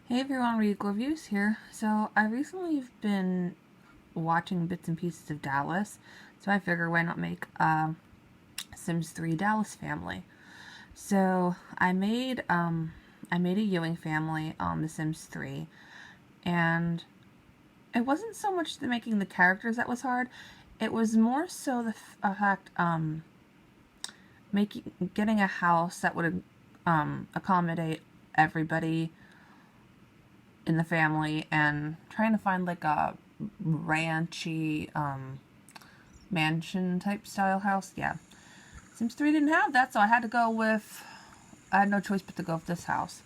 Hey everyone, Read Reviews here. So I recently have been watching bits and pieces of Dallas, so I figure why not make a Sims 3 Dallas family. So I made a Ewing family on The Sims 3, and it wasn't so much the making the characters that was hard. It was more so the fact getting a house that would accommodate everybody in the family, and trying to find like a ranchy mansion type style house. Yeah, Sims 3 didn't have that, so I had no choice but to go with this house.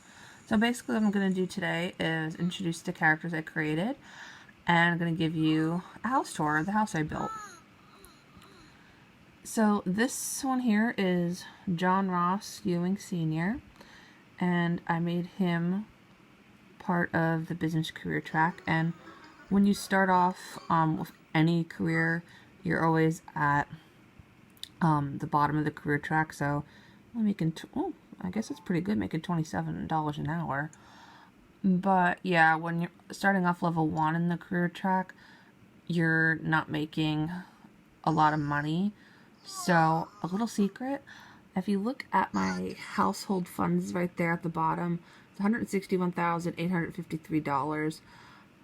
So basically what I'm going to do today is introduce the characters I created, and I'm going to give you a house tour of the house I built. So this one here is John Ross Ewing Sr., and I made him part of the business career track. And when you start off with any career, you're always at the bottom of the career track. So I'm making I guess it's pretty good, making $27 an hour. But yeah, when you're starting off level 1 in the career track, you're not making a lot of money. So a little secret, if you look at my household funds right there at the bottom, it's $161,853.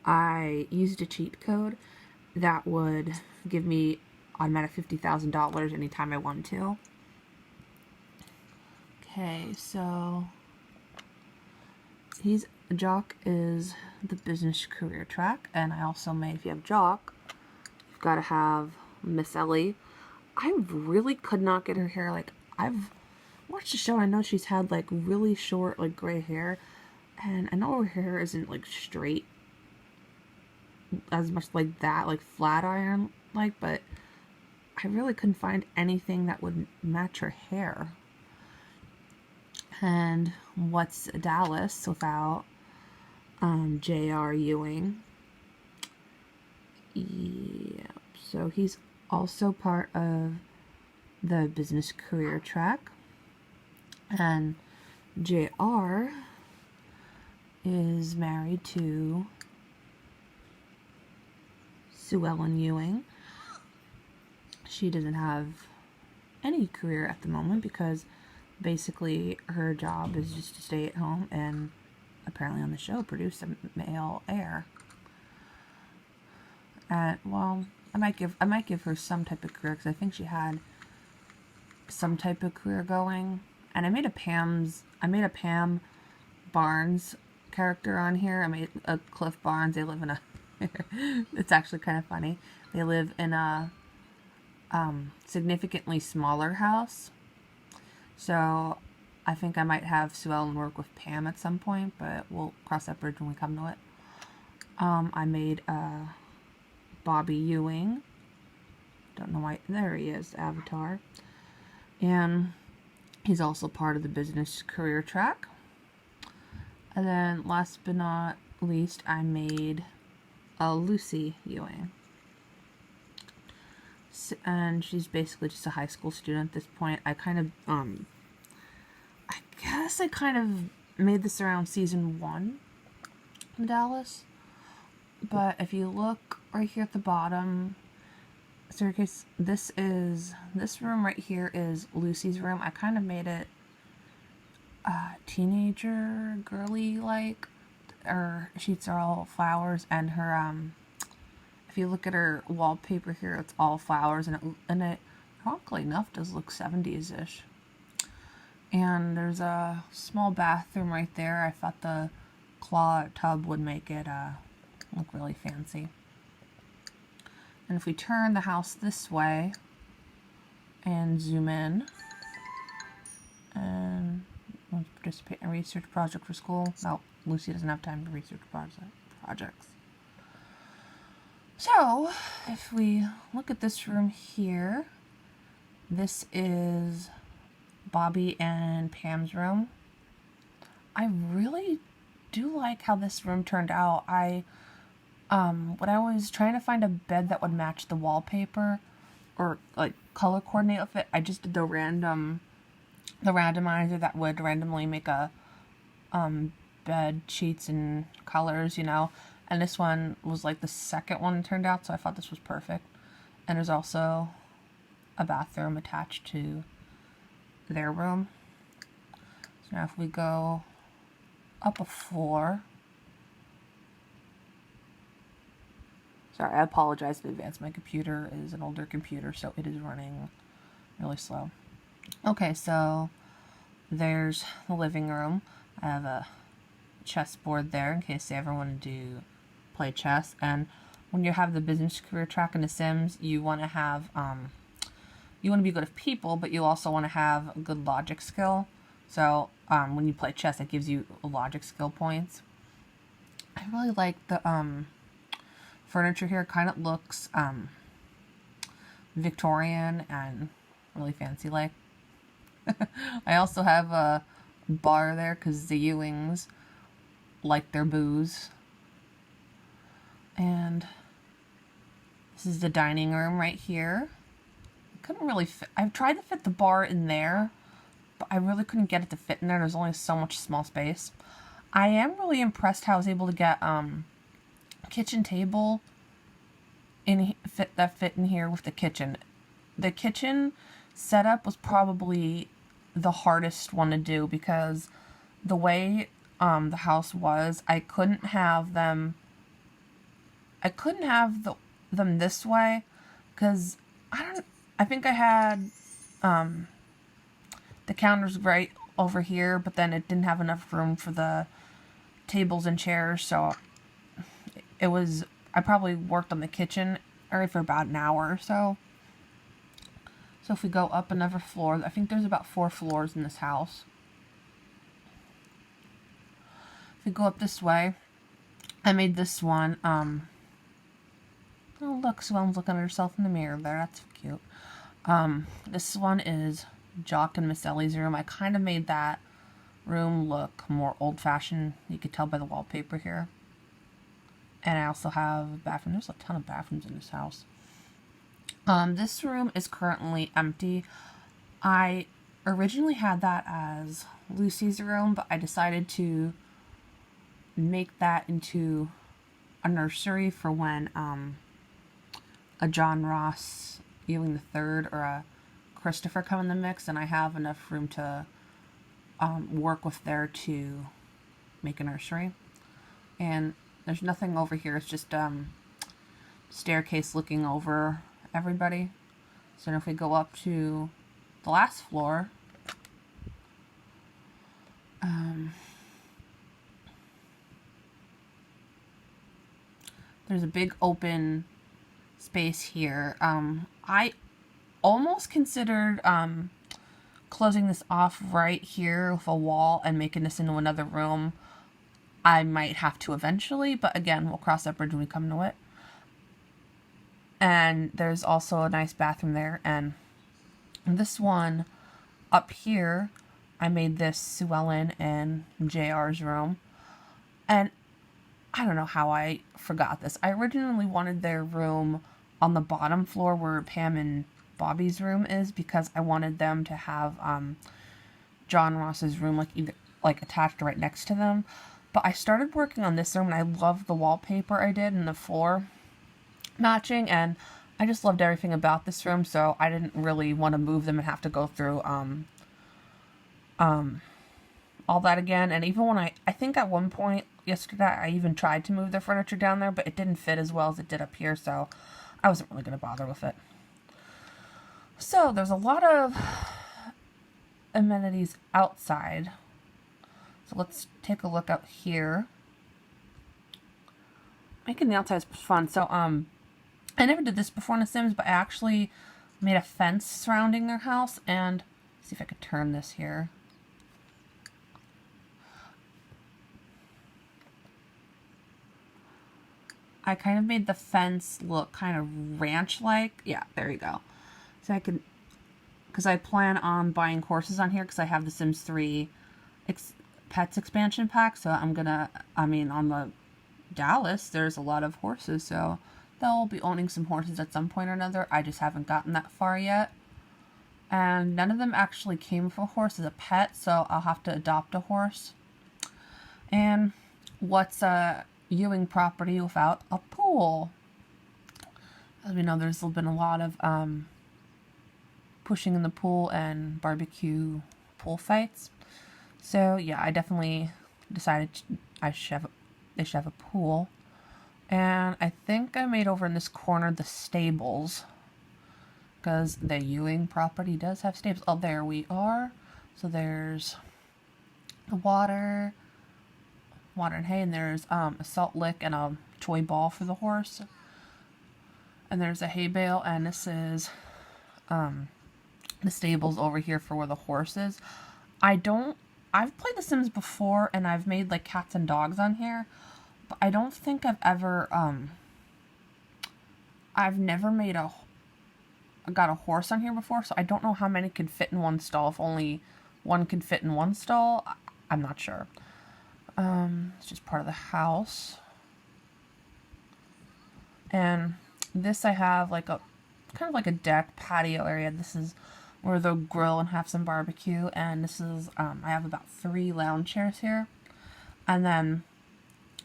I used a cheat code that would give me automatic $50,000 anytime I wanted to. Okay, so Jock is the business career track, and I also made, if you have Jock, you've got to have Miss Ellie. I really could not get her hair. Like, I've watched the show, and I know she's had like really short, like gray hair, and I know her hair isn't like straight as much like that, like flat iron like, but I really couldn't find anything that would match her hair. And what's Dallas without J.R. Ewing? Yeah, so he's also part of the business career track. And J.R. is married to Sue Ellen Ewing. She doesn't have any career at the moment because basically her job is just to stay at home and apparently on the show produce a male heir. And well, I might give her some type of career because I think she had some type of career going. And I made a Pam Barnes character on here. I made a Cliff Barnes. They live in a it's actually kind of funny. They live in a significantly smaller house. So I think I might have Sue Ellen work with Pam at some point, but we'll cross that bridge when we come to it. I made Bobby Ewing. Don't know why. There he is, Avatar. And he's also part of the business career track. And then last but not least, I made Lucy Ewing. And she's basically just a high school student at this point. I guess I kind of made this around season 1 in Dallas. But if you look right here at the bottom, staircase, this room right here is Lucy's room. I kind of made it teenager girly like. Her sheets are all flowers, and her if you look at her wallpaper here, it's all flowers, and it ironically enough does look 70s-ish. And there's a small bathroom right there. I thought the claw tub would make it look really fancy. And if we turn the house this way and zoom in, and wants to participate in a research project for school. No, Lucy doesn't have time to research projects. So, if we look at this room here, this is Bobby and Pam's room. I really do like how this room turned out. When I was trying to find a bed that would match the wallpaper or like color coordinate with it, I just did the randomizer that would randomly make a bed sheets and colors, you know. And this one was like the second one turned out, so I thought this was perfect. And there's also a bathroom attached to their room. So now if we go up a floor. Sorry, I apologize in advance. My computer is an older computer, so it is running really slow. Okay, so there's the living room. I have a chessboard there in case they ever want to play chess. And when you have the business career track in The Sims, you want to have you want to be good with people, but you also want to have a good logic skill. So when you play chess, it gives you logic skill points. I really like the furniture here. Kind of looks Victorian and really fancy like. I also have a bar there because the Ewings like their booze. And this is the dining room right here. I couldn't really fit. I've tried to fit the bar in there, but I really couldn't get it to fit in there. There's only so much small space. I am really impressed how I was able to get kitchen table fit in here with the kitchen. The kitchen setup was probably the hardest one to do because the way the house was, I couldn't have them this way because I think I had the counters right over here, but then it didn't have enough room for the tables and chairs, so I probably worked on the kitchen area for about an hour or so. So if we go up another floor, I think there's about 4 floors in this house. If we go up this way, I made this one, oh look, someone's looking at herself in the mirror there, that's cute. This one is Jock and Miss Ellie's room. I kind of made that room look more old-fashioned. You could tell by the wallpaper here. And I also have a bathroom. There's a ton of bathrooms in this house. This room is currently empty. I originally had that as Lucy's room, but I decided to make that into a nursery for when a John Ross Ewing III or a Christopher come in the mix, and I have enough room to work with there to make a nursery. And there's nothing over here. It's just staircase looking over everybody. So if we go up to the last floor, there's a big open space here. I almost considered closing this off right here with a wall and making this into another room. I might have to eventually, but again, we'll cross that bridge when we come to it. And there's also a nice bathroom there. And this one up here, I made this Sue Ellen and JR's room. And I don't know how I forgot this. I originally wanted their room on the bottom floor where Pam and Bobby's room is because I wanted them to have John Ross's room like attached right next to them. But I started working on this room and I loved the wallpaper I did and the floor matching, and I just loved everything about this room, so I didn't really want to move them and have to go through all that again. And even when I think at one point yesterday I even tried to move the furniture down there, but it didn't fit as well as it did up here, so I wasn't really going to bother with it. So there's a lot of amenities outside. So let's take a look out here. Making the outside is fun. So I never did this before in The Sims, but I actually made a fence surrounding their house. And see if I could turn this here. I kind of made the fence look kind of ranch-like. Yeah, there you go. So I could, because I plan on buying horses on here because I have the Sims 3 Pets expansion pack. So on the Dallas, there's a lot of horses, so they'll be owning some horses at some point or another. I just haven't gotten that far yet. And none of them actually came with a horse as a pet, so I'll have to adopt a horse. And what's a Ewing property without a pool? As we know, there's been a lot of pushing in the pool and barbecue pool fights. So yeah, I definitely decided they should have a pool. And I think I made over in this corner the stables, because the Ewing property does have stables. Oh, there we are. So there's the water and hay, and there's a salt lick and a toy ball for the horse. And there's a hay bale, and this is the stables over here for where the horse is. I've played The Sims before, and I've made like cats and dogs on here, but I don't think I've ever I've never got a horse on here before, so I don't know how many could fit in one stall. If only one could fit in one stall, I'm not sure. It's just part of the house. And this I have like a kind of like a deck patio area. This is where they'll grill and have some barbecue. And this is I have about 3 lounge chairs here. And then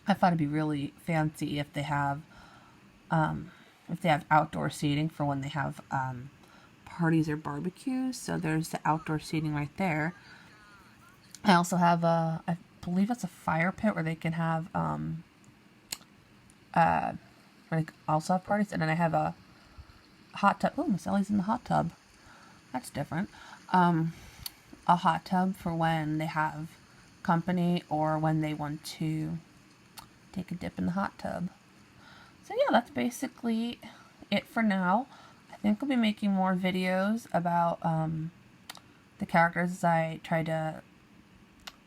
I thought it'd be really fancy if they have outdoor seating for when they have parties or barbecues. So there's the outdoor seating right there. I also have I believe it's a fire pit where they can have also have parties. And then I have a hot tub. Oh, Miss Ellie's in the hot tub. That's different. A hot tub for when they have company or when they want to take a dip in the hot tub. So yeah, that's basically it for now. I think I'll be making more videos about the characters as I try to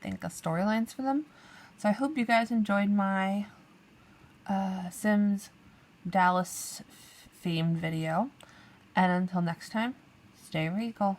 think of storylines for them. So I hope you guys enjoyed my Sims Dallas themed video. And until next time, stay regal.